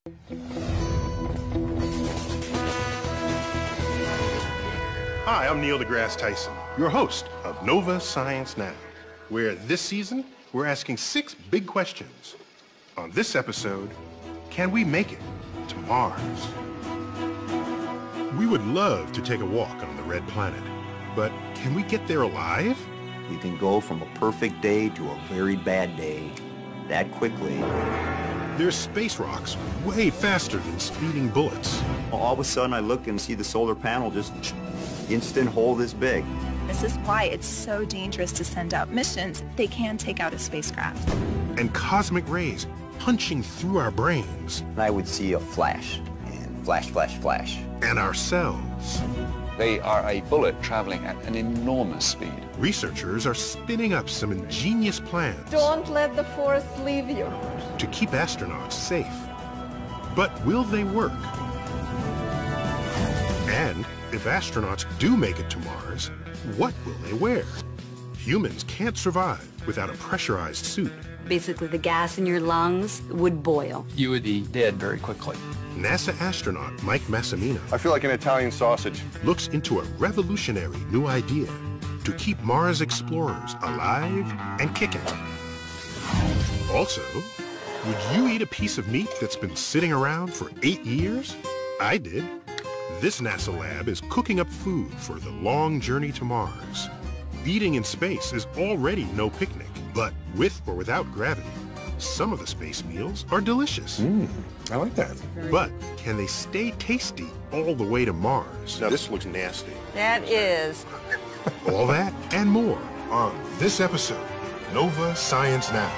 Hi, I'm Neil DeGrasse Tyson, your host of Nova Science Now, where this season we're asking 6 big questions. On this episode, can we make it to Mars? We would love to take a walk on the red planet, but can we get there alive? You can go from a perfect day to a very bad day that quickly. There's space rocks way faster than speeding bullets. All of a sudden I look and see the solar panel just instant hole this big. This is why it's so dangerous to send out missions. They can take out a spacecraft. And cosmic rays punching through our brains. I would see a flash, and flash, flash, flash. And our cells. They are a bullet traveling at an enormous speed. Researchers are spinning up some ingenious plans. Don't let the force leave you. To keep astronauts safe. But will they work? And if astronauts do make it to Mars, what will they wear? Humans can't survive without a pressurized suit. Basically, the gas in your lungs would boil. You would be dead very quickly. NASA astronaut Mike Massimino I feel like an Italian sausage. looks into a revolutionary new idea to keep Mars explorers alive and kicking. Also, would you eat a piece of meat that's been sitting around for 8 years? I did. This NASA lab is cooking up food for the long journey to Mars. Eating in space is already no picnic, but with or without gravity, some of the space meals are delicious. I like that. But can they stay tasty all the way to Mars? Now this looks nasty. That is. All that and more on this episode of Nova Science Now.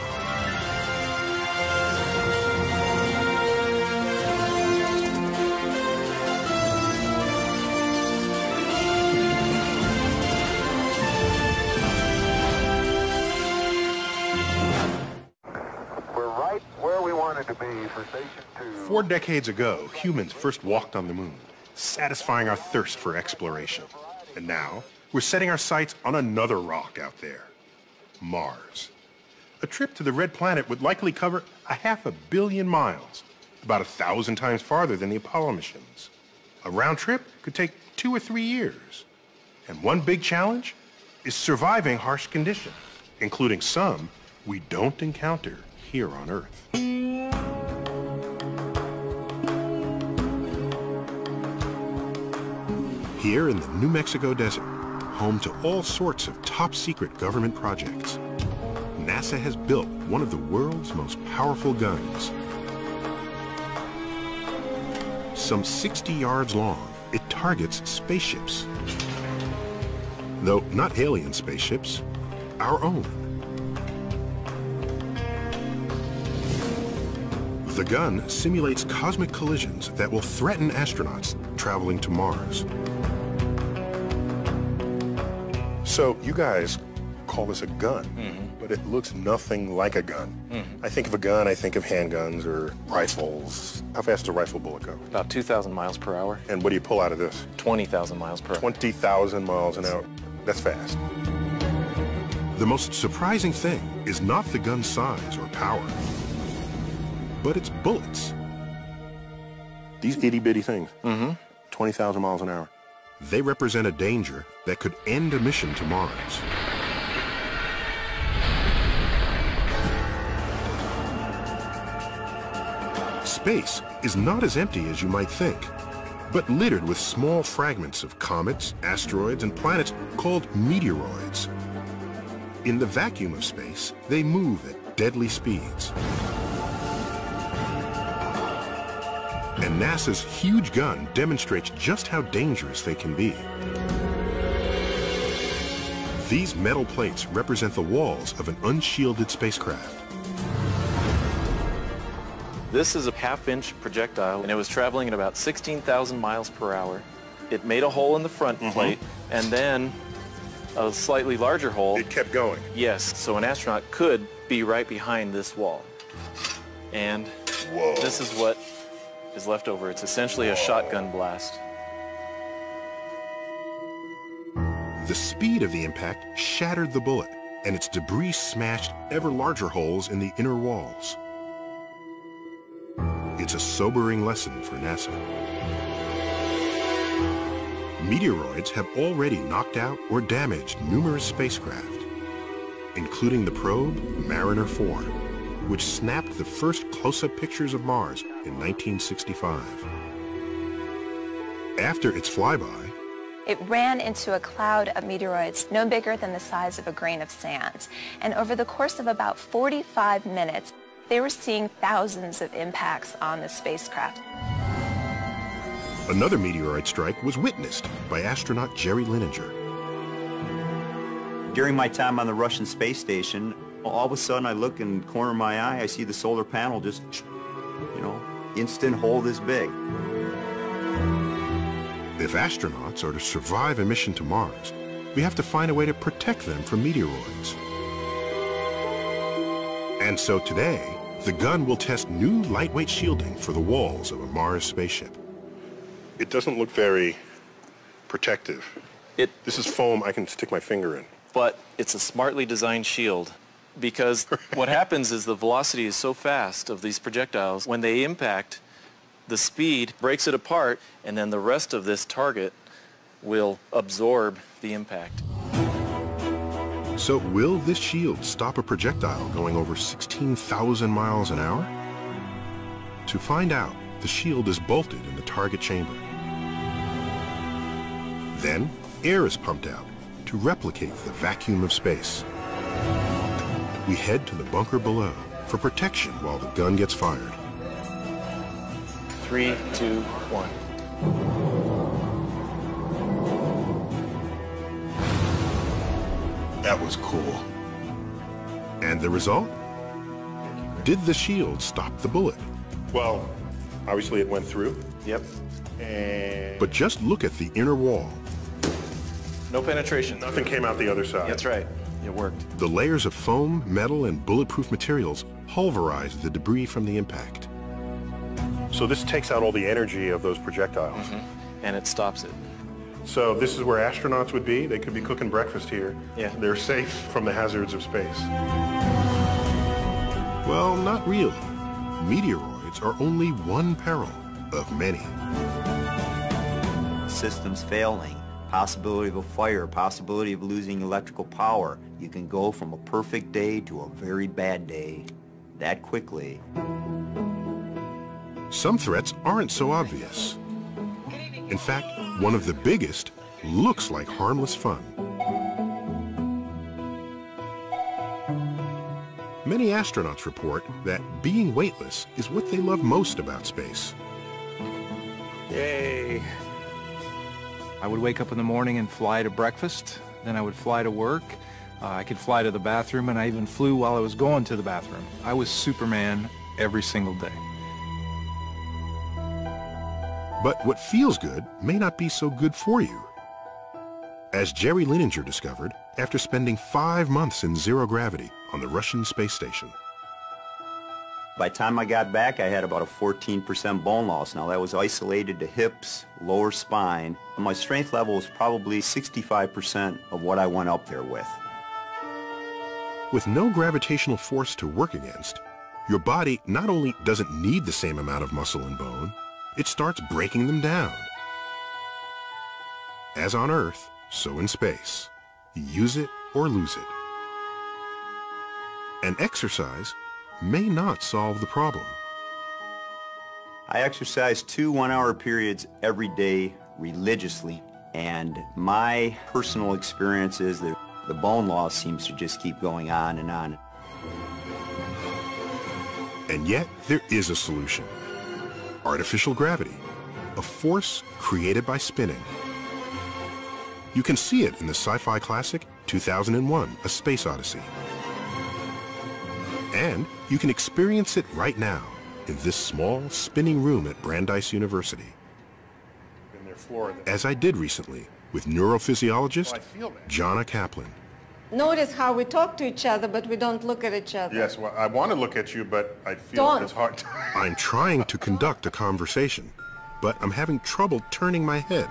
We're right where we wanted to be for Station 2. 4 decades ago, humans first walked on the moon, satisfying our thirst for exploration. And now, we're setting our sights on another rock out there, Mars. A trip to the red planet would likely cover 500 million miles, about 1,000 times farther than the Apollo missions. A round trip could take 2 or 3 years. And one big challenge is surviving harsh conditions, including some we don't encounter here on Earth. Here in the New Mexico desert, home to all sorts of top-secret government projects, NASA has built one of the world's most powerful guns. Some 60 yards long, it targets spaceships. Though not alien spaceships, our own. The gun simulates cosmic collisions that will threaten astronauts traveling to Mars. So you guys call this a gun, but it looks nothing like a gun. I think of a gun, I think of handguns or rifles. How fast does a rifle bullet go? About 2,000 miles per hour. And what do you pull out of this? 20,000 miles per hour. 20,000 miles an hour. That's fast. The most surprising thing is not the gun's size or power, but its bullets. These itty-bitty things, 20,000 miles an hour. They represent a danger that could end a mission to Mars. Space is not as empty as you might think, but littered with small fragments of comets, asteroids, and planets called meteoroids. In the vacuum of space, they move at deadly speeds. And NASA's huge gun demonstrates just how dangerous they can be. These metal plates represent the walls of an unshielded spacecraft. This is a half-inch projectile, and it was traveling at about 16,000 miles per hour. It made a hole in the front plate, and then a slightly larger hole. It kept going. Yes, so an astronaut could be right behind this wall. And this is what is left over. It's essentially a shotgun blast. The speed of the impact shattered the bullet, and its debris smashed ever larger holes in the inner walls. it's a sobering lesson for NASA. Meteoroids have already knocked out or damaged numerous spacecraft, including the probe Mariner 4, which snapped the first close-up pictures of Mars in 1965. After its flyby, It ran into a cloud of meteoroids no bigger than the size of a grain of sand. And over the course of about 45 minutes, they were seeing thousands of impacts on the spacecraft. another meteoroid strike was witnessed by astronaut Jerry Linenger. During my time on the Russian space station, all of a sudden I look in the corner of my eye, I see the solar panel just, instant hole this big. If astronauts are to survive a mission to Mars, we have to find a way to protect them from meteoroids. And so today, the gun will test new lightweight shielding for the walls of a Mars spaceship. It doesn't look very protective. This is foam I can stick my finger in. But it's a smartly designed shield, because what happens is the velocity is so fast of these projectiles, when they impact, the speed breaks it apart, and then the rest of this target will absorb the impact. So will this shield stop a projectile going over 16,000 miles an hour? To find out, the shield is bolted in the target chamber. Then, air is pumped out to replicate the vacuum of space. We head to the bunker below for protection while the gun gets fired. 3, 2, 1. That was cool. And the result? Did the shield stop the bullet? Well, obviously it went through. Yep. But just look at the inner wall. No penetration. Nothing came out the other side. That's right. It worked. The layers of foam, metal, and bulletproof materials pulverize the debris from the impact. So this takes out all the energy of those projectiles. And it stops it. So this is where astronauts would be? They could be cooking breakfast here. Yeah. They're safe from the hazards of space. Well, not really. Meteoroids are only one peril of many. Systems failing, possibility of a fire, possibility of losing electrical power. You can go from a perfect day to a very bad day that quickly. Some threats aren't so obvious. In fact, one of the biggest looks like harmless fun. Many astronauts report that being weightless is what they love most about space. Yay. I would wake up in the morning and fly to breakfast, then I would fly to work. I could fly to the bathroom, and I even flew while I was going to the bathroom. I was Superman every single day. But what feels good may not be so good for you. As Jerry Linenger discovered after spending 5 months in zero gravity on the Russian space station. By the time I got back, I had about a 14% bone loss. Now that was isolated to hips, lower spine. My strength level was probably 65% of what I went up there with. With no gravitational force to work against, your body not only doesn't need the same amount of muscle and bone, it starts breaking them down. As on Earth, so in space. Use it or lose it. And exercise may not solve the problem. I exercise 2 one-hour periods every day religiously, and my personal experience is that the bone loss seems to just keep going on and on. And yet, there is a solution. Artificial gravity, a force created by spinning. You can see it in the sci-fi classic 2001: A Space Odyssey. And you can experience it right now in this small spinning room at Brandeis University. As I did recently with neurophysiologist Jonna Kaplan. Notice how we talk to each other, but we don't look at each other. Yes, well, I want to look at you, but I feel it's hard to... I'm trying to conduct a conversation, but I'm having trouble turning my head.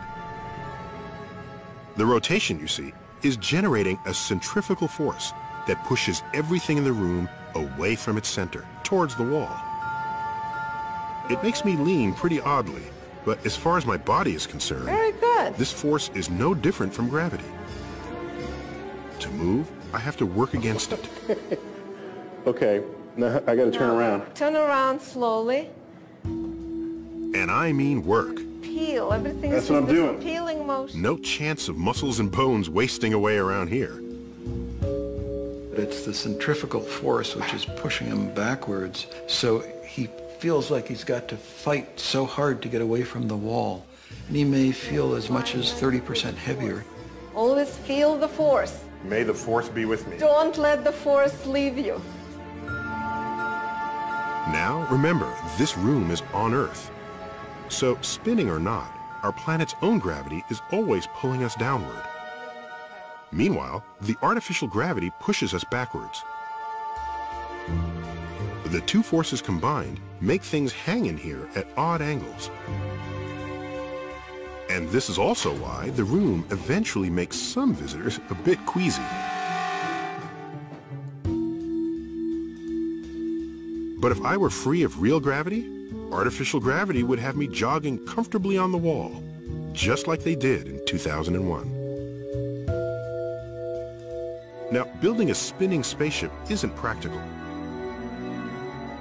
The rotation, you see, is generating a centrifugal force that pushes everything in the room away from its center, towards the wall. It makes me lean pretty oddly, but as far as my body is concerned, Very good. this force is no different from gravity. To move, I have to work against it. Okay, now I gotta turn around. Turn around slowly. And I mean work. Peel. Everything That's is what I'm this doing. peeling motion. No chance of muscles and bones wasting away around here. It's the centrifugal force which is pushing him backwards, so he feels like he's got to fight so hard to get away from the wall. And he may feel as much as 30% heavier. Always feel the force. May the force be with me. Don't let the force leave you. Now, remember, this room is on Earth. So, spinning or not, our planet's own gravity is always pulling us downward. Meanwhile, the artificial gravity pushes us backwards. The two forces combined make things hang in here at odd angles. And this is also why the room eventually makes some visitors a bit queasy. But if I were free of real gravity, artificial gravity would have me jogging comfortably on the wall, just like they did in 2001. Now, building a spinning spaceship isn't practical,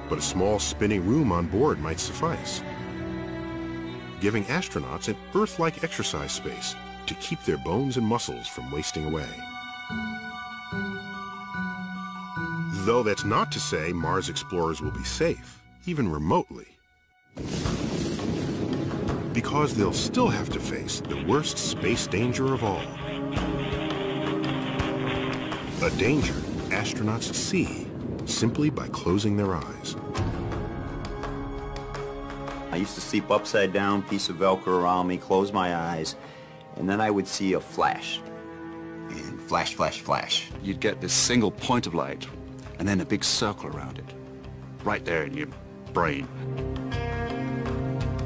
but a small spinning room on board might suffice, giving astronauts an Earth-like exercise space to keep their bones and muscles from wasting away. Though that's not to say Mars explorers will be safe, even remotely, because they'll still have to face the worst space danger of all. A danger astronauts see simply by closing their eyes. I used to sleep upside down, piece of Velcro around me, close my eyes, and then I would see a flash. And flash, flash, flash. You'd get this single point of light, and then a big circle around it, right there in your brain.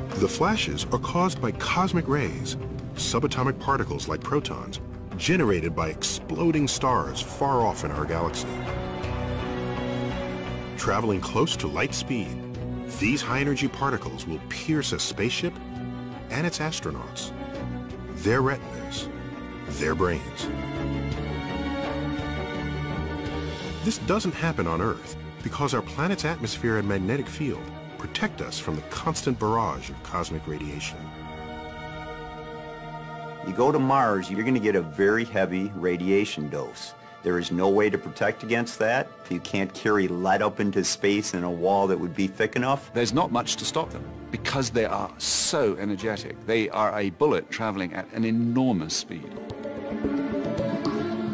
The flashes are caused by cosmic rays, subatomic particles like protons, generated by exploding stars far off in our galaxy. Traveling close to light speed, these high-energy particles will pierce a spaceship and its astronauts, their retinas, their brains. This doesn't happen on Earth because our planet's atmosphere and magnetic field protect us from the constant barrage of cosmic radiation. You go to Mars, you're going to get a very heavy radiation dose. There is no way to protect against that. You can't carry lead up into space in a wall that would be thick enough. There's not much to stop them because they are so energetic. They are a bullet traveling at an enormous speed.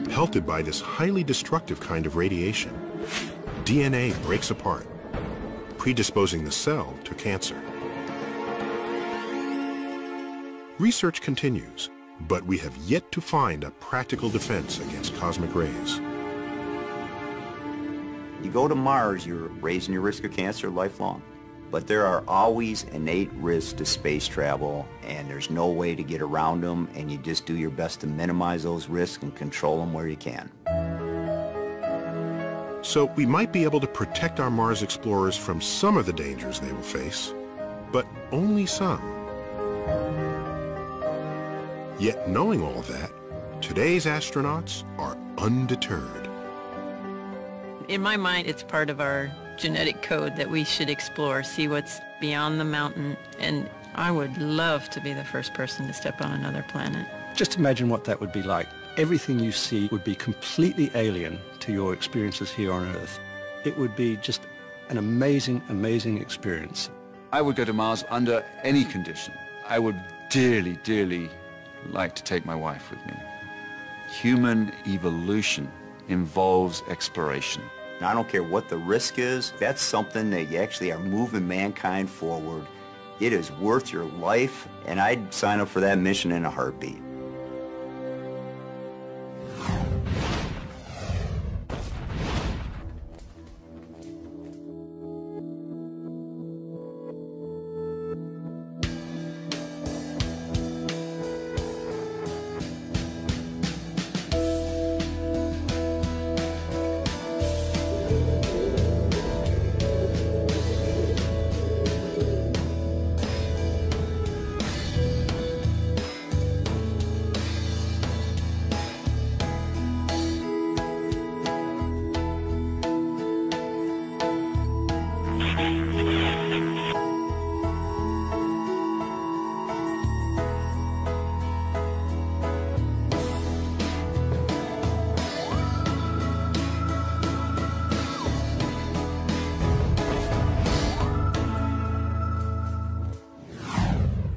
Pelted by this highly destructive kind of radiation, DNA breaks apart, predisposing the cell to cancer. Research continues, but we have yet to find a practical defense against cosmic rays. You go to Mars, you're raising your risk of cancer lifelong. But there are always innate risks to space travel, and there's no way to get around them, and you just do your best to minimize those risks and control them where you can. So we might be able to protect our Mars explorers from some of the dangers they will face, but only some. Yet knowing all that, today's astronauts are undeterred. In my mind, it's part of our genetic code that we should explore, see what's beyond the mountain, and I would love to be the first person to step on another planet. Just imagine what that would be like. Everything you see would be completely alien to your experiences here on Earth. It would be just an amazing, amazing experience. I would go to Mars under any condition. I would dearly, dearly like to take my wife with me. Human evolution involves exploration. I don't care what the risk is, that's something that you actually are moving mankind forward. It is worth your life, and I'd sign up for that mission in a heartbeat.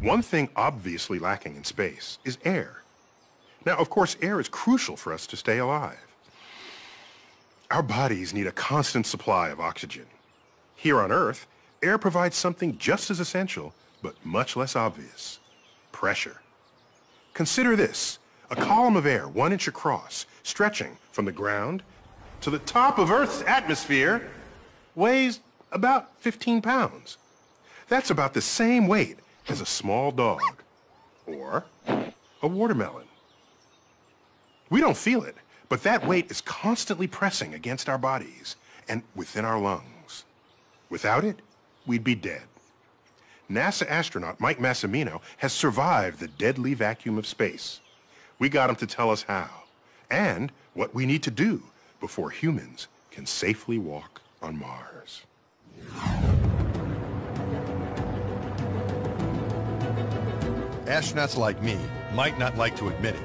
One thing obviously lacking in space is air. Now, of course, air is crucial for us to stay alive. Our bodies need a constant supply of oxygen. Here on Earth, air provides something just as essential, but much less obvious: pressure. Consider this: a column of air 1 inch across, stretching from the ground to the top of Earth's atmosphere, weighs about 15 pounds. That's about the same weight as a small dog or a watermelon. We don't feel it, but that weight is constantly pressing against our bodies and within our lungs. Without it, we'd be dead. NASA astronaut Mike Massimino has survived the deadly vacuum of space. We got him to tell us how and what we need to do before humans can safely walk on Mars. Astronauts like me might not like to admit it,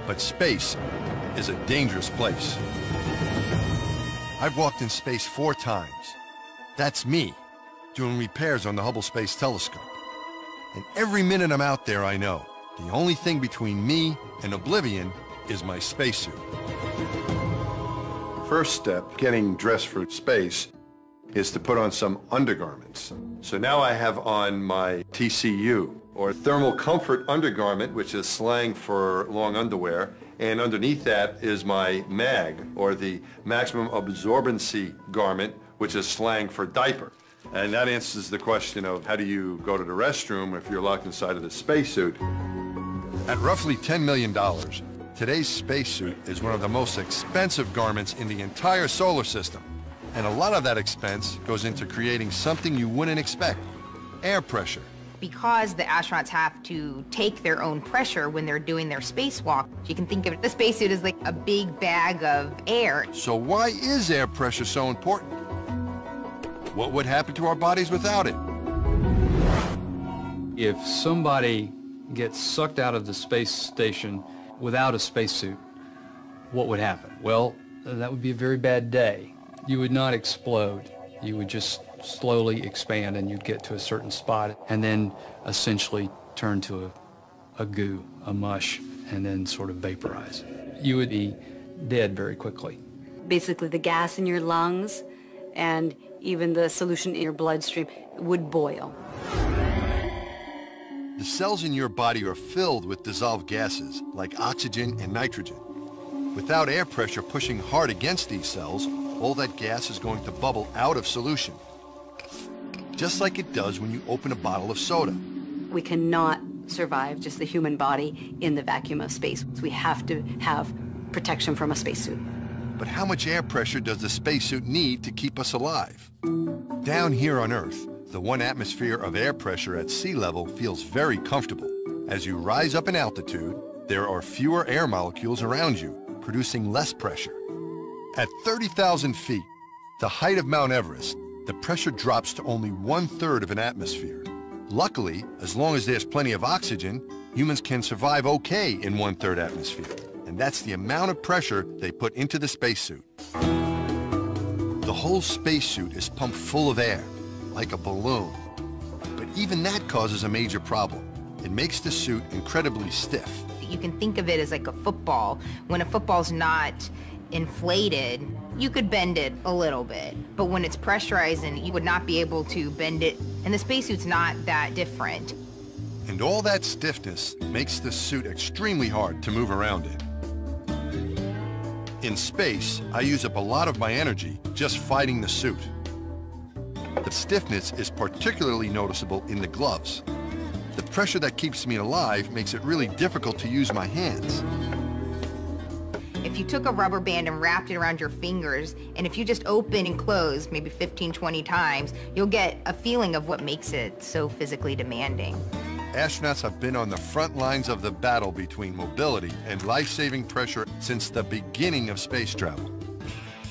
but space is a dangerous place. I've walked in space 4 times. That's me, doing repairs on the Hubble Space Telescope. And every minute I'm out there, I know the only thing between me and oblivion is my spacesuit. First step, getting dressed for space, is to put on some undergarments. So now I have on my TCU, or thermal comfort undergarment, which is slang for long underwear, and underneath that is my MAG, or the maximum absorbency garment, which is slang for diaper. And that answers the question of how do you go to the restroom if you're locked inside of the spacesuit. At roughly $10 million, today's spacesuit is one of the most expensive garments in the entire solar system. And a lot of that expense goes into creating something you wouldn't expect: air pressure. Because the astronauts have to take their own pressure when they're doing their spacewalk, you can think of the spacesuit as like a big bag of air. So why is air pressure so important? What would happen to our bodies without it? If somebody gets sucked out of the space station without a spacesuit, what would happen? Well, that would be a very bad day. You would not explode. You would just slowly expand, and you'd get to a certain spot and then essentially turn to a goo, a mush, and then sort of vaporize. You would be dead very quickly. Basically, the gas in your lungs and even the solution in your bloodstream would boil. The cells in your body are filled with dissolved gases like oxygen and nitrogen. Without air pressure pushing hard against these cells, all that gas is going to bubble out of solution, just like it does when you open a bottle of soda. We cannot survive, just the human body, in the vacuum of space. We have to have protection from a spacesuit. But how much air pressure does the spacesuit need to keep us alive? Down here on Earth, the 1 atmosphere of air pressure at sea level feels very comfortable. As you rise up in altitude, there are fewer air molecules around you, producing less pressure. At 30,000 feet, the height of Mount Everest, the pressure drops to only 1/3 of an atmosphere. Luckily, as long as there's plenty of oxygen, humans can survive okay in 1/3 atmosphere. And that's the amount of pressure they put into the spacesuit. The whole spacesuit is pumped full of air, like a balloon. But even that causes a major problem. It makes the suit incredibly stiff. You can think of it as like a football. When a football's not inflated, you could bend it a little bit. But when it's pressurized, and you would not be able to bend it. And the spacesuit's not that different. And all that stiffness makes the suit extremely hard to move around in. In space, I use up a lot of my energy just fighting the suit. The stiffness is particularly noticeable in the gloves. The pressure that keeps me alive makes it really difficult to use my hands. If you took a rubber band and wrapped it around your fingers, and if you just open and close maybe 15, 20 times, you'll get a feeling of what makes it so physically demanding. Astronauts have been on the front lines of the battle between mobility and life-saving pressure since the beginning of space travel.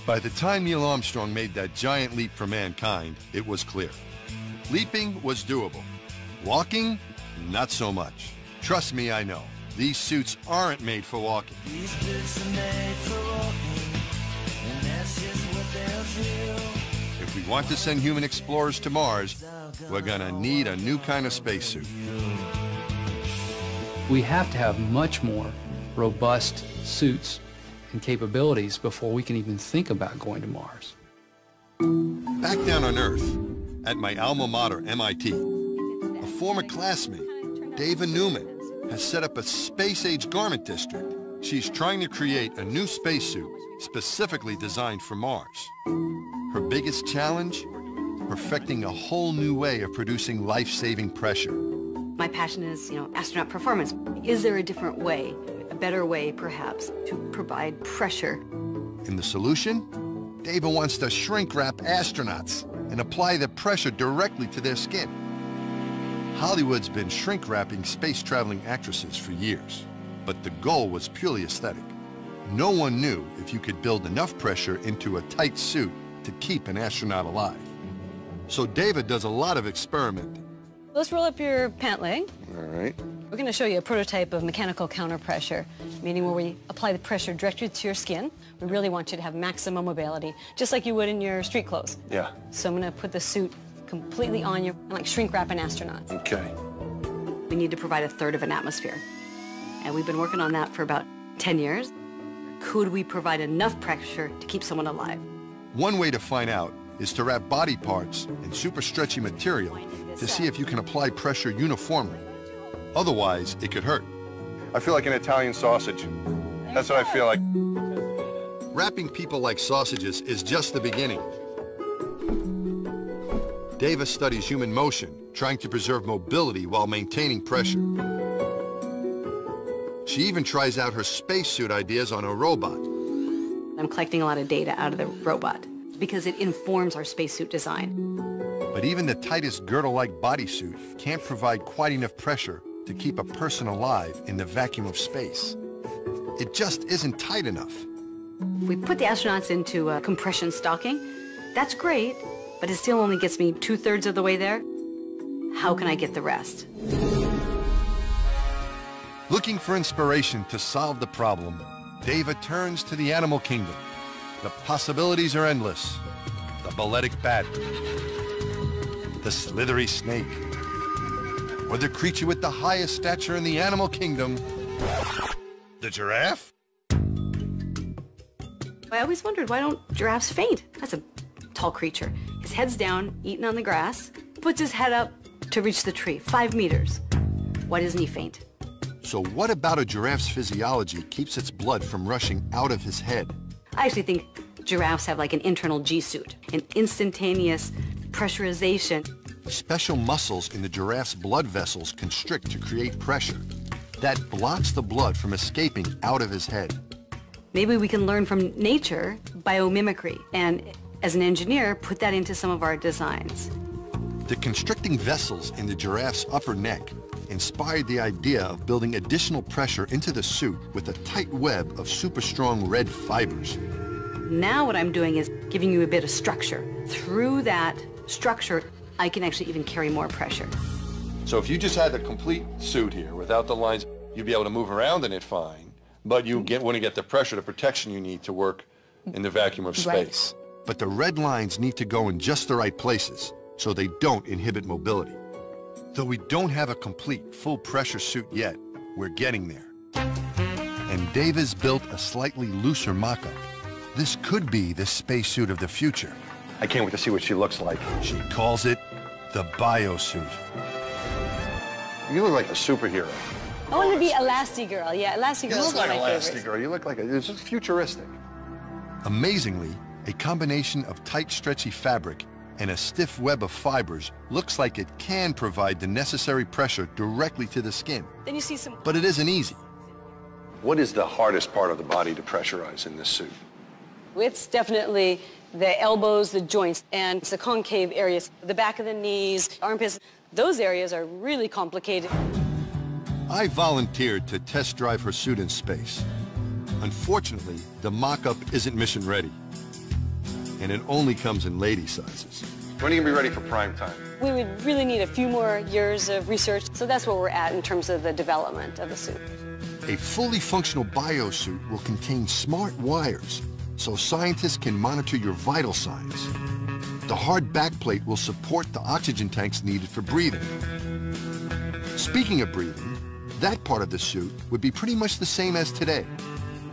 By the time Neil Armstrong made that giant leap for mankind, it was clear. Leaping was doable. Walking, not so much. Trust me, I know. These suits aren't made for walking. These boots are made for walking, and that's just what they'll do. If we want to send human explorers to Mars, we're gonna need a new kind of spacesuit. We have to have much more robust suits and capabilities before we can even think about going to Mars. Back down on Earth, at my alma mater, MIT, a former classmate, Dava Newman, has set up a space-age garment district. She's trying to create a new spacesuit specifically designed for Mars. Her biggest challenge? Perfecting a whole new way of producing life-saving pressure. My passion is, astronaut performance. Is there a different way, a better way perhaps, to provide pressure? And the solution? Dava wants to shrink-wrap astronauts and apply the pressure directly to their skin. Hollywood's been shrink-wrapping space-traveling actresses for years, but the goal was purely aesthetic. No one knew if you could build enough pressure into a tight suit to keep an astronaut alive. So Dava does a lot of experimenting. Let's roll up your pant leg. All right. We're going to show you a prototype of mechanical counterpressure, meaning where we apply the pressure directly to your skin. We really want you to have maximum mobility, just like you would in your street clothes. Yeah. So I'm going to put the suit completely on you, like shrink wrap an astronaut. Okay. We need to provide 1/3 of an atmosphere. And we've been working on that for about 10 years. Could we provide enough pressure to keep someone alive? One way to find out is to wrap body parts in super stretchy material to see if you can apply pressure uniformly. Otherwise, it could hurt. I feel like an Italian sausage. That's what I feel like. Wrapping people like sausages is just the beginning. Dava studies human motion, trying to preserve mobility while maintaining pressure. She even tries out her spacesuit ideas on a robot. I'm collecting a lot of data out of the robot because it informs our spacesuit design. But even the tightest girdle-like bodysuit can't provide quite enough pressure to keep a person alive in the vacuum of space. It just isn't tight enough. If we put the astronauts into a compression stocking, that's great, but it still only gets me 2/3 of the way there. How can I get the rest? Looking for inspiration to solve the problem, Dava turns to the animal kingdom. The possibilities are endless. The balletic bat, the slithery snake, or the creature with the highest stature in the animal kingdom, the giraffe? I always wondered, why don't giraffes faint? That's a tall creature. His head's down, eating on the grass, puts his head up to reach the tree, 5 meters. Why doesn't he faint? So what about a giraffe's physiology keeps its blood from rushing out of his head? I actually think giraffes have like an internal G-suit, an instantaneous pressurization. Special muscles in the giraffe's blood vessels constrict to create pressure. That blocks the blood from escaping out of his head. Maybe we can learn from nature biomimicry, and as an engineer, put that into some of our designs. The constricting vessels in the giraffe's upper neck inspired the idea of building additional pressure into the suit with a tight web of super strong red fibers. Now what I'm doing is giving you a bit of structure. Through that structure, I can actually even carry more pressure. So if you just had the complete suit here without the lines, you'd be able to move around in it fine, but you wouldn't get the pressure, the protection you need to work in the vacuum of space. Right. But the red lines need to go in just the right places so they don't inhibit mobility. Though we don't have a complete full pressure suit yet, we're getting there. And Dava's built a slightly looser mock-up. This could be the spacesuit of the future. I can't wait to see what she looks like. She calls it the biosuit. You look like a superhero. I want to be Elastigirl. Yeah, Elastigirl. You look like Elastigirl. You look like it's just futuristic. Amazingly, a combination of tight, stretchy fabric and a stiff web of fibers looks like it can provide the necessary pressure directly to the skin. Then you see some... But it isn't easy. What is the hardest part of the body to pressurize in this suit? It's definitely the elbows, the joints, and the concave areas. The back of the knees, armpits, those areas are really complicated. I volunteered to test drive her suit in space. Unfortunately, the mock-up isn't mission ready. And it only comes in lady sizes. When are you going to be ready for prime time? We would really need a few more years of research, so that's where we're at in terms of the development of the suit. A fully functional biosuit will contain smart wires, so scientists can monitor your vital signs. The hard backplate will support the oxygen tanks needed for breathing. Speaking of breathing, that part of the suit would be pretty much the same as today,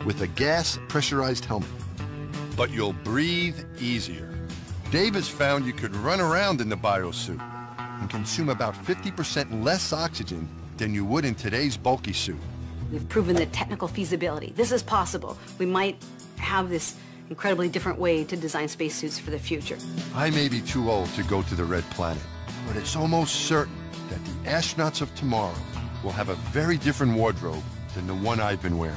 with a gas pressurized helmet. But you'll breathe easier. Dave has found you could run around in the biosuit and consume about 50% less oxygen than you would in today's bulky suit. We've proven the technical feasibility. This is possible. We might have this incredibly different way to design spacesuits for the future. I may be too old to go to the Red Planet, but it's almost certain that the astronauts of tomorrow will have a very different wardrobe than the one I've been wearing.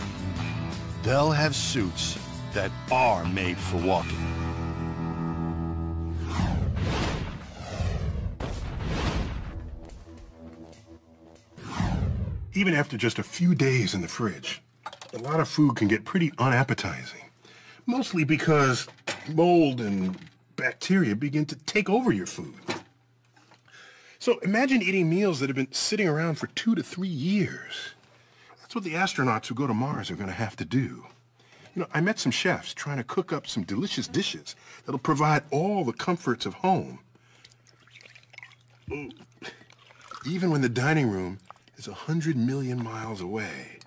They'll have suits that are made for walking. Even after just a few days in the fridge, a lot of food can get pretty unappetizing. Mostly because mold and bacteria begin to take over your food. So imagine eating meals that have been sitting around for 2 to 3 years. That's what the astronauts who go to Mars are going to have to do. You know, I met some chefs trying to cook up some delicious dishes that'll provide all the comforts of home. Even when the dining room is 100 million miles away.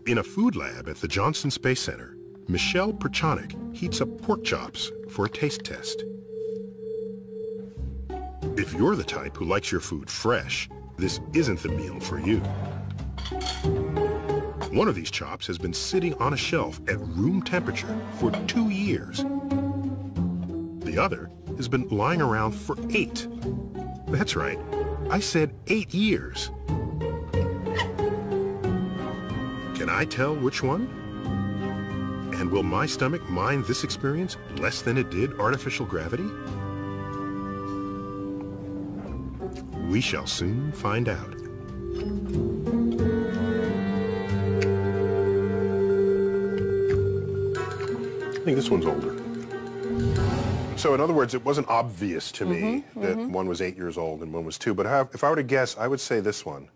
In a food lab at the Johnson Space Center, Michelle Perchonik heats up pork chops for a taste test. If you're the type who likes your food fresh, this isn't the meal for you. One of these chops has been sitting on a shelf at room temperature for 2 years. The other has been lying around for 8. That's right, I said 8 years. Can I tell which one? And will my stomach mind this experience less than it did artificial gravity? We shall soon find out. I think this one's older. So in other words, it wasn't obvious to me that one was 8 years old and one was 2. But if I were to guess, I would say this one,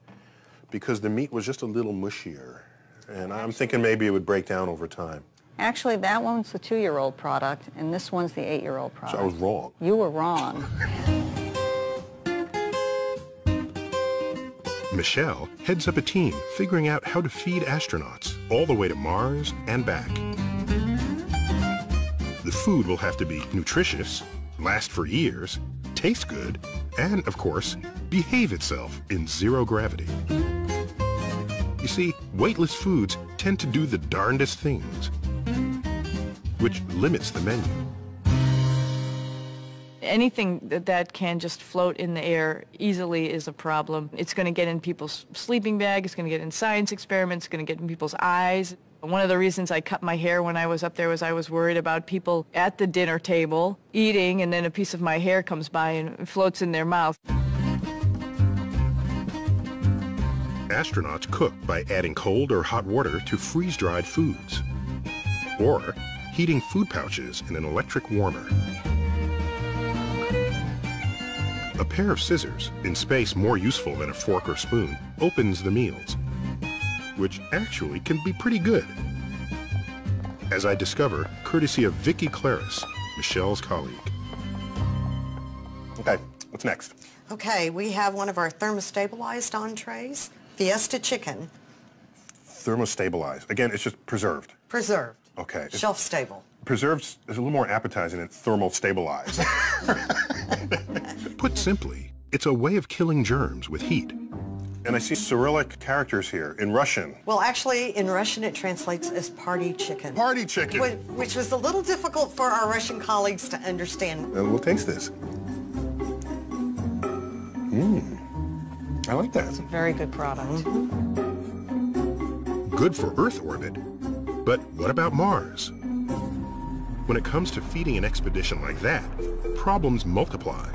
because the meat was just a little mushier. And I'm thinking maybe it would break down over time. Actually, that one's the 2-year-old product, and this one's the 8-year-old product. So I was wrong. You were wrong. Michelle heads up a team figuring out how to feed astronauts all the way to Mars and back. The food will have to be nutritious, last for years, taste good, and, of course, behave itself in zero gravity. You see, weightless foods tend to do the darndest things, which limits the menu. Anything that can just float in the air easily is a problem. It's going to get in people's sleeping bag, it's going to get in science experiments, it's going to get in people's eyes. One of the reasons I cut my hair when I was up there was I was worried about people at the dinner table eating, and then a piece of my hair comes by and floats in their mouth. Astronauts cook by adding cold or hot water to freeze-dried foods, or heating food pouches in an electric warmer. A pair of scissors, in space more useful than a fork or spoon, opens the meals, which actually can be pretty good, as I discover courtesy of Vicki Claris, Michelle's colleague. Okay, what's next? Okay, we have one of our thermostabilized entrees, Fiesta chicken. Thermostabilized. Again, it's just preserved. Preserved. Okay. Shelf stable. Preserved is a little more appetizing than thermal stabilized. Put simply, it's a way of killing germs with heat. And I see Cyrillic characters here in Russian. Well, actually, in Russian, it translates as party chicken. Party chicken. Which was a little difficult for our Russian colleagues to understand. We'll taste this. I like that. It's a very good product. Good for Earth orbit, but what about Mars? When it comes to feeding an expedition like that, problems multiply.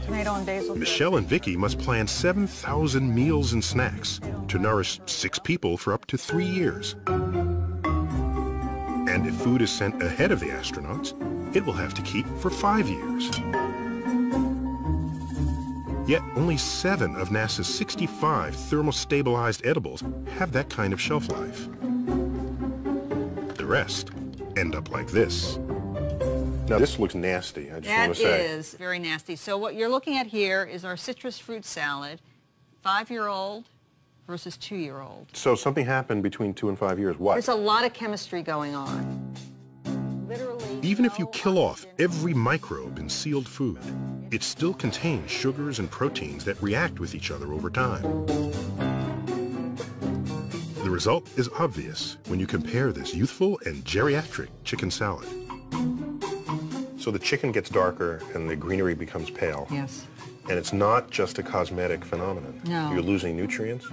Tomato and basil. Michelle and Vicki must plan 7,000 meals and snacks to nourish 6 people for up to 3 years. And if food is sent ahead of the astronauts, it will have to keep for 5 years. Yet only 7 of NASA's 65 thermostabilized edibles have that kind of shelf life. The rest end up like this. Now this looks nasty, I just want That to say. is very nasty. So what you're looking at here is our citrus fruit salad, 5-year-old versus 2-year-old. So something happened between 2 and 5 years. What? There's a lot of chemistry going on. Literally. Even if you kill off every microbe in sealed food, it still contains sugars and proteins that react with each other over time. The result is obvious when you compare this youthful and geriatric chicken salad. So the chicken gets darker and the greenery becomes pale. Yes. And it's not just a cosmetic phenomenon. No. You're losing nutrients.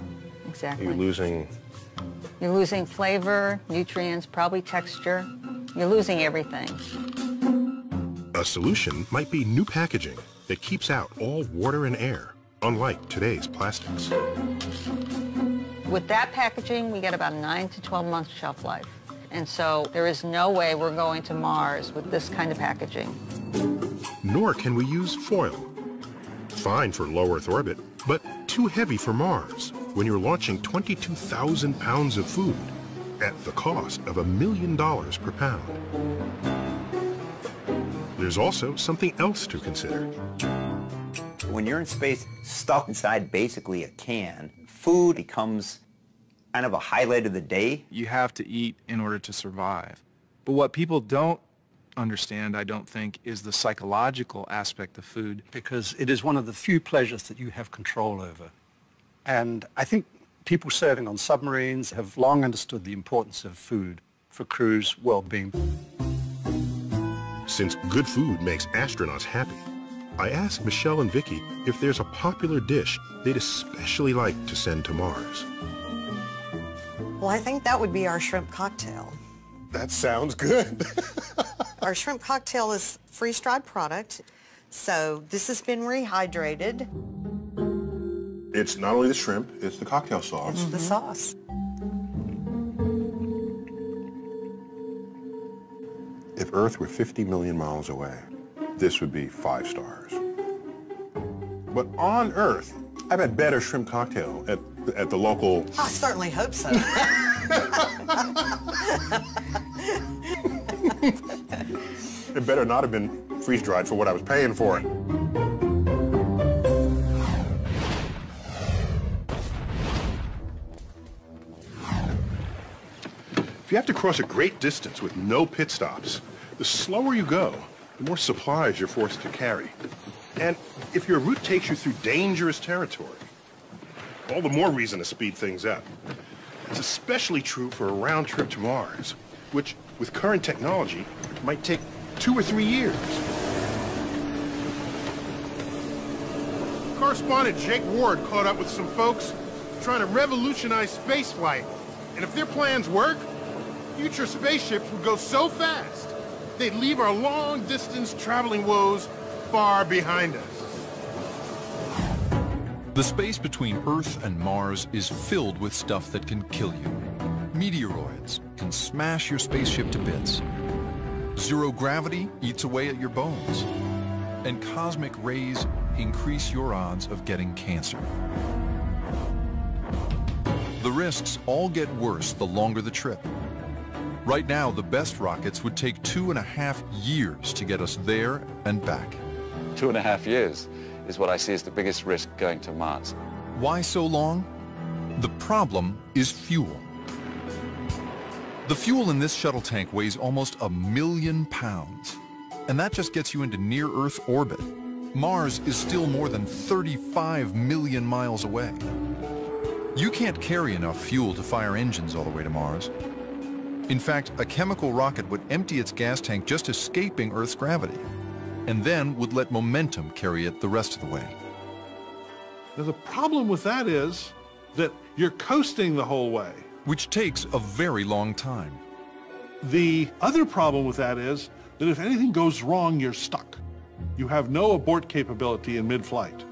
Exactly. You're losing flavor, nutrients, probably texture. You're losing everything. A solution might be new packaging that keeps out all water and air, unlike today's plastics. With that packaging, we get about 9 to 12 months shelf life. And so there is no way we're going to Mars with this kind of packaging. Nor can we use foil. Fine for low Earth orbit, but too heavy for Mars when you're launching 22,000 pounds of food at the cost of $1 million per pound. There's also something else to consider. When you're in space, stuck inside basically a can, food becomes kind of a highlight of the day. You have to eat in order to survive. But what people don't understand, I don't think, is the psychological aspect of food. Because it is one of the few pleasures that you have control over. And I think people serving on submarines have long understood the importance of food for crew's well-being. Since good food makes astronauts happy, I asked Michelle and Vicky if there's a popular dish they'd especially like to send to Mars. Well, I think that would be our shrimp cocktail. That sounds good. Our shrimp cocktail is freeze-dried product, so this has been rehydrated. It's not only the shrimp, it's the cocktail sauce. It's the sauce. If Earth were 50 million miles away, this would be 5 stars. But on Earth, I've had better shrimp cocktail at the local... I certainly hope so. It better not have been freeze-dried for what I was paying for it. If you have to cross a great distance with no pit stops, the slower you go, the more supplies you're forced to carry. And if your route takes you through dangerous territory, all the more reason to speed things up. It's especially true for a round trip to Mars, which, with current technology, might take 2 or 3 years. Correspondent Jake Ward caught up with some folks trying to revolutionize spaceflight. And if their plans work, future spaceships would go so fast, they'd leave our long-distance traveling woes far behind us. The space between Earth and Mars is filled with stuff that can kill you. Meteoroids can smash your spaceship to bits. Zero gravity eats away at your bones. And cosmic rays increase your odds of getting cancer. The risks all get worse the longer the trip. Right now, the best rockets would take 2.5 years to get us there and back. 2.5 years is what I see as the biggest risk going to Mars. Why so long? The problem is fuel. The fuel in this shuttle tank weighs almost 1 million pounds, and that just gets you into near-Earth orbit. Mars is still more than 35 million miles away. You can't carry enough fuel to fire engines all the way to Mars. In fact, a chemical rocket would empty its gas tank just escaping Earth's gravity, and then would let momentum carry it the rest of the way. Now, the problem with that is that you're coasting the whole way. Which takes a very long time. The other problem with that is that if anything goes wrong, you're stuck. You have no abort capability in mid-flight.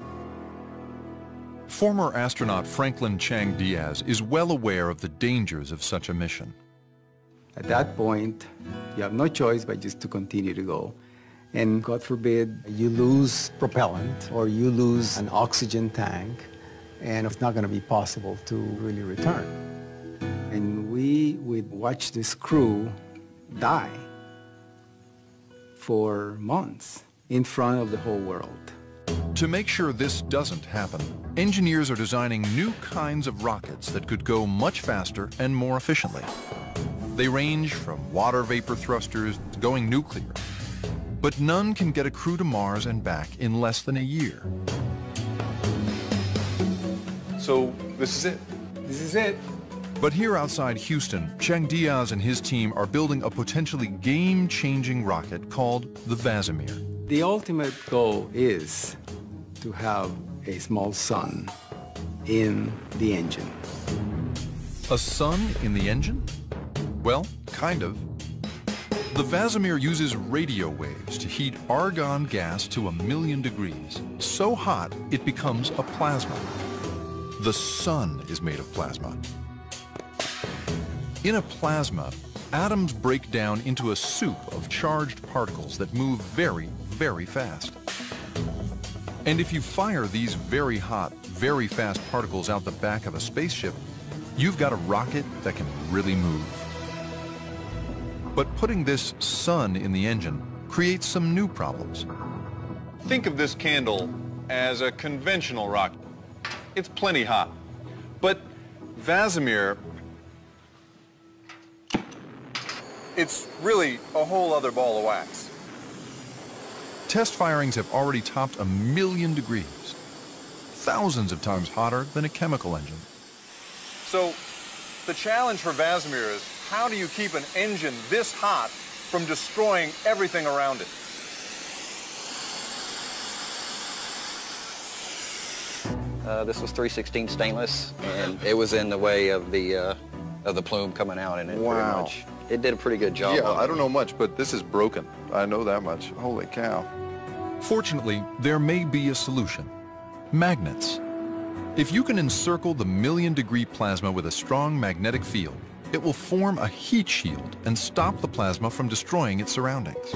Former astronaut Franklin Chang Diaz is well aware of the dangers of such a mission. At that point, you have no choice but just to continue to go. And God forbid, you lose propellant or you lose an oxygen tank, and it's not going to be possible to really return. And we would watch this crew die for months in front of the whole world. To make sure this doesn't happen, engineers are designing new kinds of rockets that could go much faster and more efficiently. They range from water vapor thrusters to going nuclear, but none can get a crew to Mars and back in less than a year. So this is it? This is it. But here outside Houston, Chang Diaz and his team are building a potentially game-changing rocket called the Vasimir. The ultimate goal is to have a small sun in the engine. A sun in the engine? Well, kind of. The Vasimir uses radio waves to heat argon gas to 1,000,000 degrees, so hot it becomes a plasma. The sun is made of plasma. In a plasma, atoms break down into a soup of charged particles that move very, very fast. And if you fire these very hot, very fast particles out the back of a spaceship, you've got a rocket that can really move. But putting this sun in the engine creates some new problems. Think of this candle as a conventional rocket. It's plenty hot. But Vasimir, it's really a whole other ball of wax. Test firings have already topped 1,000,000 degrees, thousands of times hotter than a chemical engine. So the challenge for Vasimir is, how do you keep an engine this hot from destroying everything around it? This was 316 stainless, and it was in the way of the plume coming out in it. Wow. Pretty much. It did a pretty good job. Yeah, I don't know much, but this is broken. I know that much. Holy cow. Fortunately, there may be a solution. Magnets. If you can encircle the 1,000,000-degree plasma with a strong magnetic field, it will form a heat shield and stop the plasma from destroying its surroundings.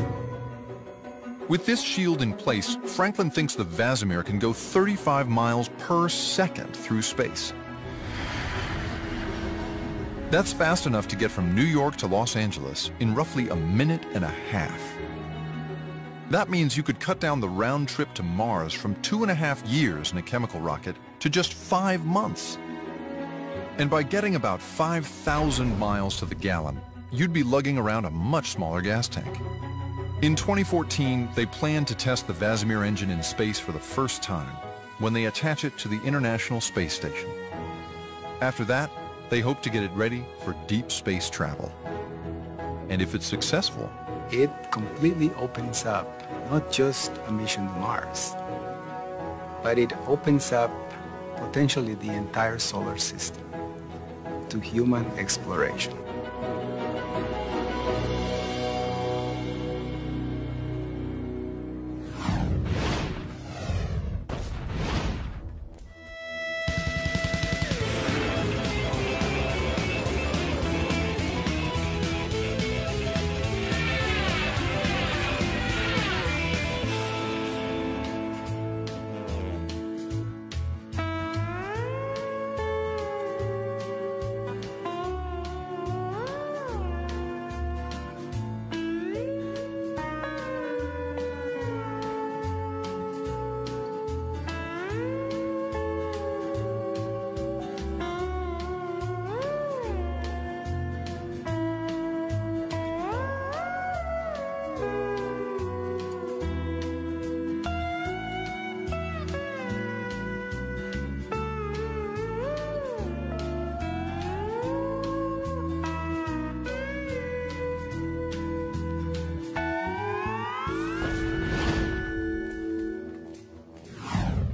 With this shield in place, Franklin thinks the Vasimir can go 35 miles per second through space. That's fast enough to get from New York to Los Angeles in roughly a minute and a half. That means you could cut down the round trip to Mars from 2.5 years in a chemical rocket to just 5 months. And by getting about 5,000 miles to the gallon, you'd be lugging around a much smaller gas tank. In 2014, they plan to test the Vasimir engine in space for the first time when they attach it to the International Space Station. After that, they hope to get it ready for deep space travel. And if it's successful, It completely opens up not just a mission to Mars, but it opens up potentially the entire solar system to human exploration.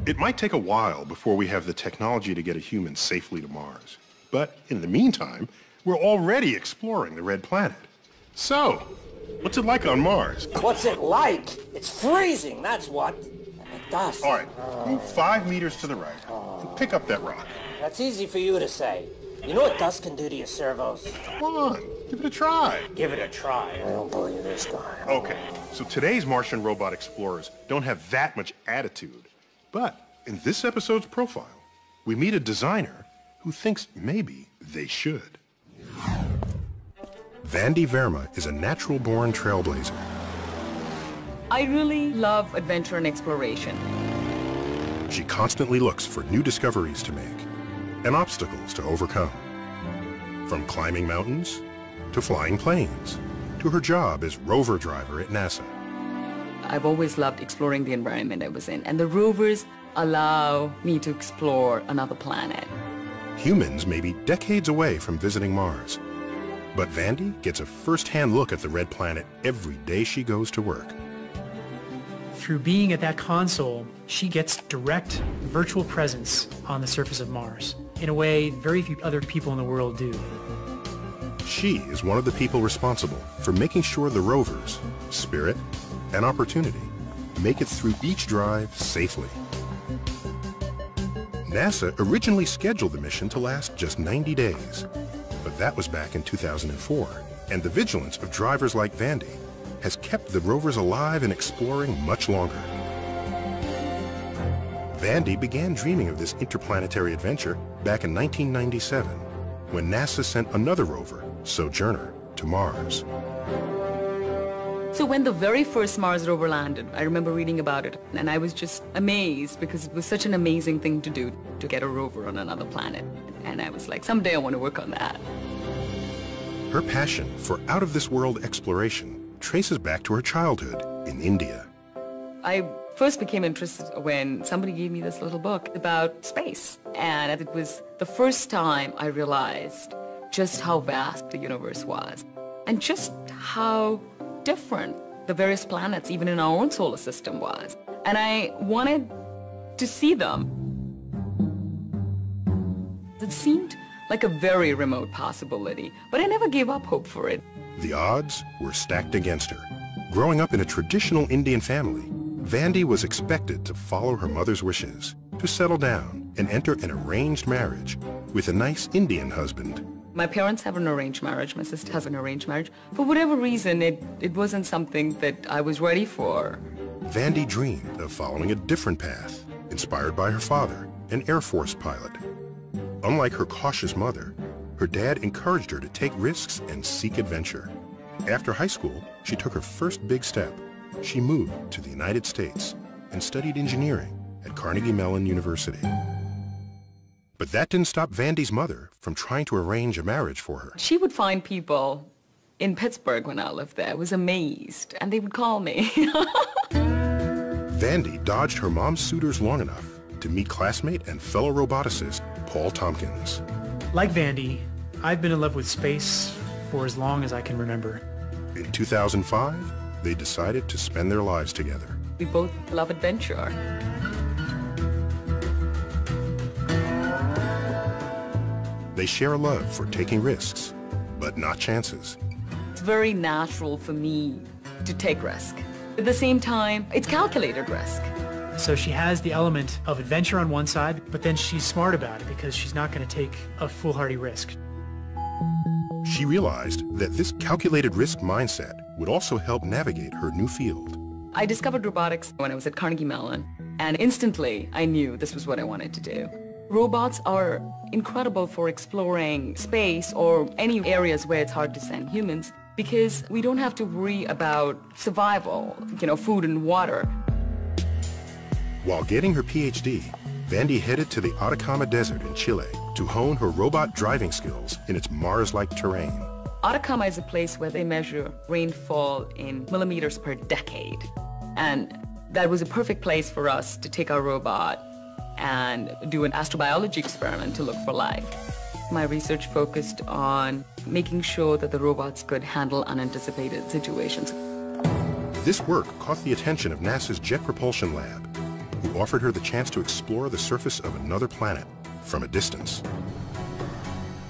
It might take a while before we have the technology to get a human safely to Mars. But in the meantime, we're already exploring the red planet. So, what's it like on Mars? What's it like? It's freezing, that's what. And the dust. All right, move 5 meters to the right and pick up that rock. That's easy for you to say. You know what dust can do to your servos? Come on, give it a try. Give it a try. I don't believe this guy. Okay, so today's Martian robot explorers don't have that much attitude. But in this episode's profile, we meet a designer who thinks maybe they should. Vandy Verma is a natural-born trailblazer. I really love adventure and exploration. She constantly looks for new discoveries to make and obstacles to overcome. From climbing mountains to flying planes to her job as rover driver at NASA. I've always loved exploring the environment I was in, and the rovers allow me to explore another planet. Humans may be decades away from visiting Mars, but Vandy gets a first-hand look at the red planet every day she goes to work. Through being at that console, she gets direct virtual presence on the surface of Mars in a way very few other people in the world do. She is one of the people responsible for making sure the rovers, Spirit and Opportunity, make it through each drive safely. NASA originally scheduled the mission to last just 90 days, but that was back in 2004, and the vigilance of drivers like Vandy has kept the rovers alive and exploring much longer. Vandy began dreaming of this interplanetary adventure back in 1997, when NASA sent another rover, Sojourner, to Mars. So when the very first Mars rover landed, I remember reading about it, and I was just amazed because it was such an amazing thing to do, to get a rover on another planet. And I was like, someday I want to work on that. Her passion for out-of-this-world exploration traces back to her childhood in India. I first became interested when somebody gave me this little book about space. And it was the first time I realized just how vast the universe was, and just how different the various planets, even in our own solar system, was. And I wanted to see them. It seemed like a very remote possibility, but I never gave up hope for it. The odds were stacked against her. Growing up in a traditional Indian family, Vandy was expected to follow her mother's wishes, to settle down and enter an arranged marriage with a nice Indian husband. My parents have an arranged marriage. My sister has an arranged marriage. For whatever reason, it wasn't something that I was ready for. Vandy dreamed of following a different path, inspired by her father, an Air Force pilot. Unlike her cautious mother, her dad encouraged her to take risks and seek adventure. After high school, she took her first big step. She moved to the United States and studied engineering at Carnegie Mellon University. But that didn't stop Vandy's mother from trying to arrange a marriage for her. She would find people in Pittsburgh when I lived there. I was amazed, and they would call me. Vandy dodged her mom's suitors long enough to meet classmate and fellow roboticist Paul Tompkins. Like Vandy, I've been in love with space for as long as I can remember. In 2005, they decided to spend their lives together. We both love adventure. They share a love for taking risks, but not chances. It's very natural for me to take risk. At the same time, it's calculated risk. So she has the element of adventure on one side, but then she's smart about it because she's not going to take a foolhardy risk. She realized that this calculated risk mindset would also help navigate her new field. I discovered robotics when I was at Carnegie Mellon, and instantly I knew this was what I wanted to do. Robots are incredible for exploring space or any areas where it's hard to send humans because we don't have to worry about survival, food and water. While getting her PhD, Vandy headed to the Atacama Desert in Chile to hone her robot driving skills in its Mars-like terrain. Atacama is a place where they measure rainfall in millimeters per decade. And that was a perfect place for us to take our robot and do an astrobiology experiment to look for life. My research focused on making sure that the robots could handle unanticipated situations. This work caught the attention of NASA's Jet Propulsion Lab, who offered her the chance to explore the surface of another planet from a distance.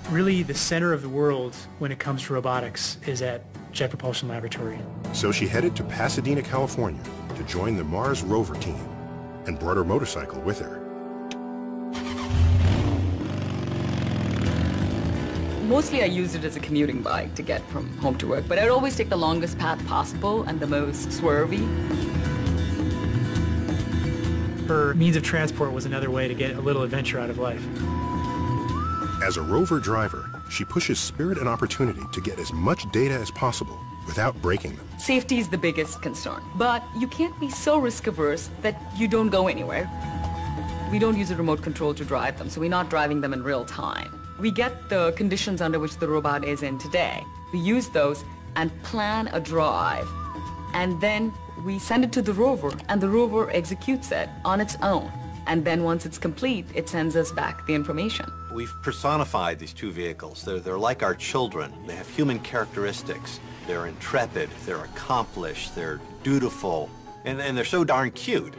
Really, the center of the world when it comes to robotics is at Jet Propulsion Laboratory. So she headed to Pasadena, California to join the Mars rover team and brought her motorcycle with her. Mostly I used it as a commuting bike to get from home to work, but I'd always take the longest path possible and the most swervy. Her means of transport was another way to get a little adventure out of life. As a rover driver, she pushes Spirit and Opportunity to get as much data as possible without breaking them. Safety is the biggest concern, but you can't be so risk-averse that you don't go anywhere. We don't use a remote control to drive them, so we're not driving them in real time. We get the conditions under which the robot is in today. We use those and plan a drive, and then we send it to the rover, and the rover executes it on its own. And then once it's complete, it sends us back the information. We've personified these two vehicles. They're like our children. They have human characteristics. They're intrepid, they're accomplished, they're dutiful, and they're so darn cute.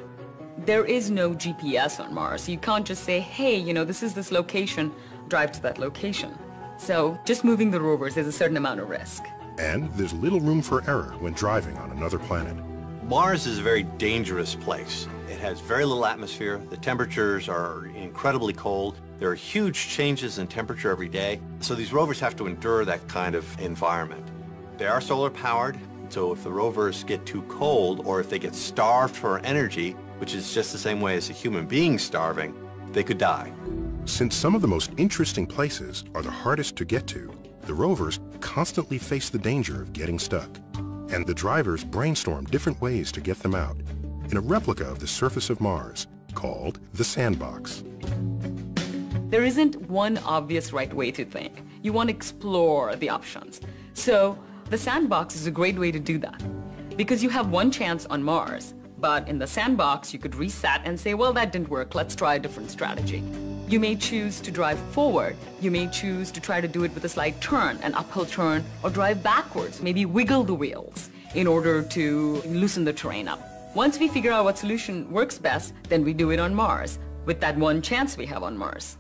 There is no GPS on Mars. You can't just say, hey, you know, this is this location, drive to that location. So just moving the rovers, there's a certain amount of risk. And there's little room for error when driving on another planet. Mars is a very dangerous place. It has very little atmosphere. The temperatures are incredibly cold. There are huge changes in temperature every day. So these rovers have to endure that kind of environment. They are solar powered, so if the rovers get too cold or if they get starved for energy, which is just the same way as a human being starving, they could die. Since some of the most interesting places are the hardest to get to, the rovers constantly face the danger of getting stuck. And the drivers brainstorm different ways to get them out in a replica of the surface of Mars called the Sandbox. There isn't one obvious right way to think. You want to explore the options. So the Sandbox is a great way to do that because you have one chance on Mars. But in the Sandbox, you could reset and say, well, that didn't work. Let's try a different strategy. You may choose to drive forward. You may choose to try to do it with a slight turn, an uphill turn, or drive backwards, maybe wiggle the wheels in order to loosen the terrain up. Once we figure out what solution works best, then we do it on Mars with that one chance we have on Mars.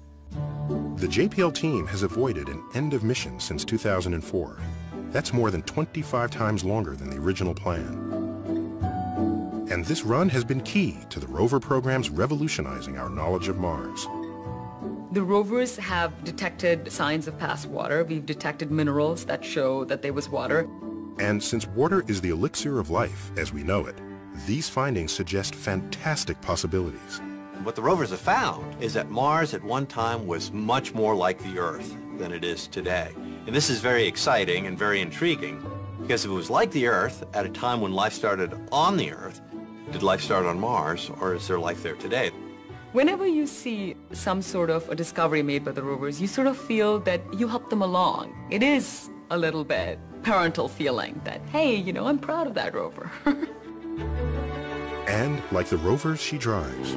The JPL team has avoided an end of mission since 2004. That's more than 25 times longer than the original plan. And this run has been key to the rover programs revolutionizing our knowledge of Mars. The rovers have detected signs of past water. We've detected minerals that show that there was water. And since water is the elixir of life as we know it, these findings suggest fantastic possibilities. What the rovers have found is that Mars at one time was much more like the Earth than it is today. And this is very exciting and very intriguing because if it was like the Earth at a time when life started on the Earth, did life start on Mars or is there life there today? Whenever you see some sort of a discovery made by the rovers, you sort of feel that you helped them along. It is a little bit parental feeling that, hey, you know, I'm proud of that rover. And like the rovers she drives,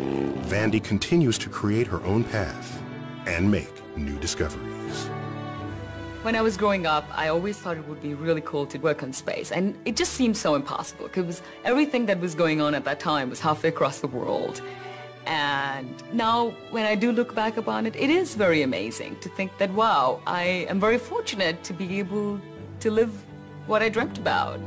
Vandy continues to create her own path and make new discoveries. When I was growing up, I always thought it would be really cool to work in space, and it just seemed so impossible because everything that was going on at that time was halfway across the world. And now, when I do look back upon it, it is very amazing to think that, wow, I am very fortunate to be able to live what I dreamt about.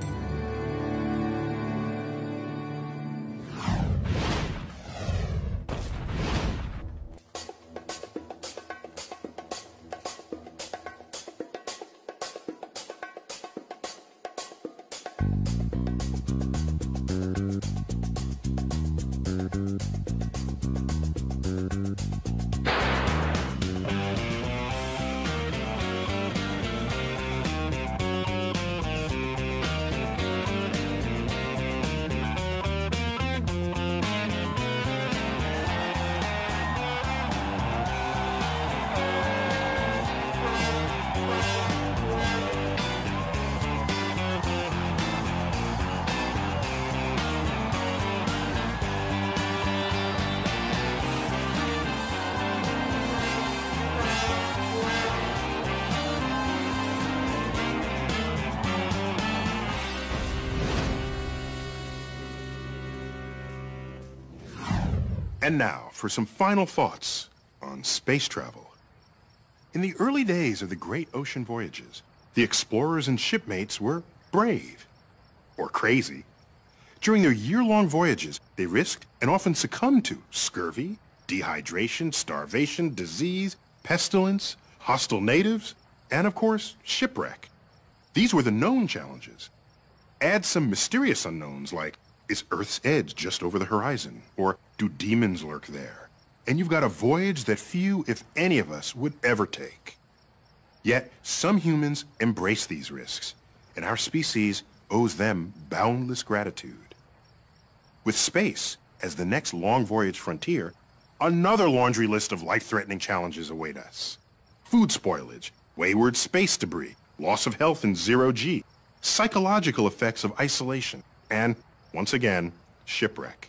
And now for some final thoughts on space travel. In the early days of the great ocean voyages, the explorers and shipmates were brave or crazy. During their year-long voyages, they risked and often succumbed to scurvy, dehydration, starvation, disease, pestilence, hostile natives, and of course, shipwreck. These were the known challenges. Add some mysterious unknowns like, is Earth's edge just over the horizon? Or do demons lurk there? And you've got a voyage that few, if any of us, would ever take. Yet, some humans embrace these risks and our species owes them boundless gratitude. With space as the next long voyage frontier, another laundry list of life-threatening challenges await us. Food spoilage, wayward space debris, loss of health in zero-G, psychological effects of isolation, and, once again, shipwreck.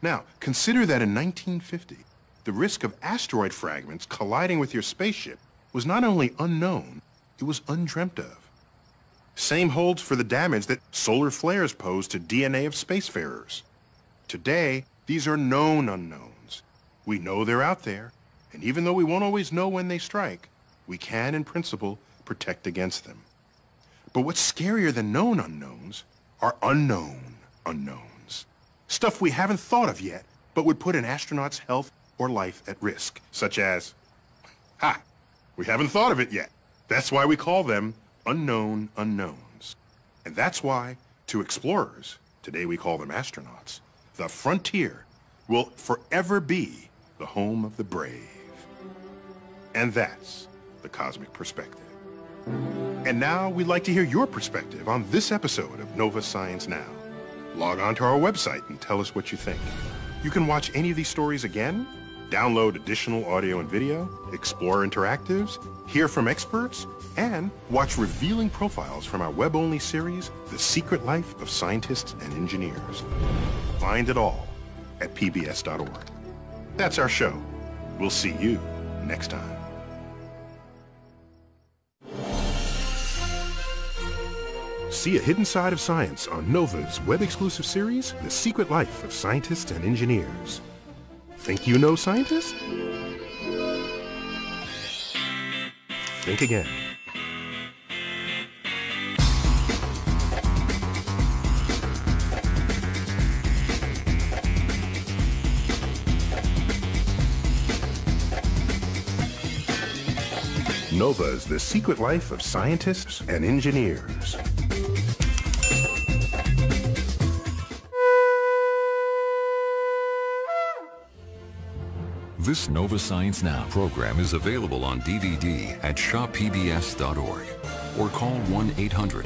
Now, consider that in 1950, the risk of asteroid fragments colliding with your spaceship was not only unknown, it was undreamt of. Same holds for the damage that solar flares pose to DNA of spacefarers. Today, these are known unknowns. We know they're out there, and even though we won't always know when they strike, we can, in principle, protect against them. But what's scarier than known unknowns are unknown unknowns. Stuff we haven't thought of yet, but would put an astronaut's health or life at risk, such as, we haven't thought of it yet. That's why we call them unknown unknowns. And that's why, to explorers, today we call them astronauts, the frontier will forever be the home of the brave. And that's the Cosmic Perspective. And now we'd like to hear your perspective on this episode of Nova Science Now. Log on to our website and tell us what you think. You can watch any of these stories again, download additional audio and video, explore interactives, hear from experts, and watch revealing profiles from our web-only series, The Secret Life of Scientists and Engineers. Find it all at pbs.org. That's our show. We'll see you next time. See a hidden side of science on Nova's web-exclusive series, The Secret Life of Scientists and Engineers. Think you know scientists? Think again. Nova's The Secret Life of Scientists and Engineers. This Nova Science Now program is available on DVD at shoppbs.org or call 1-800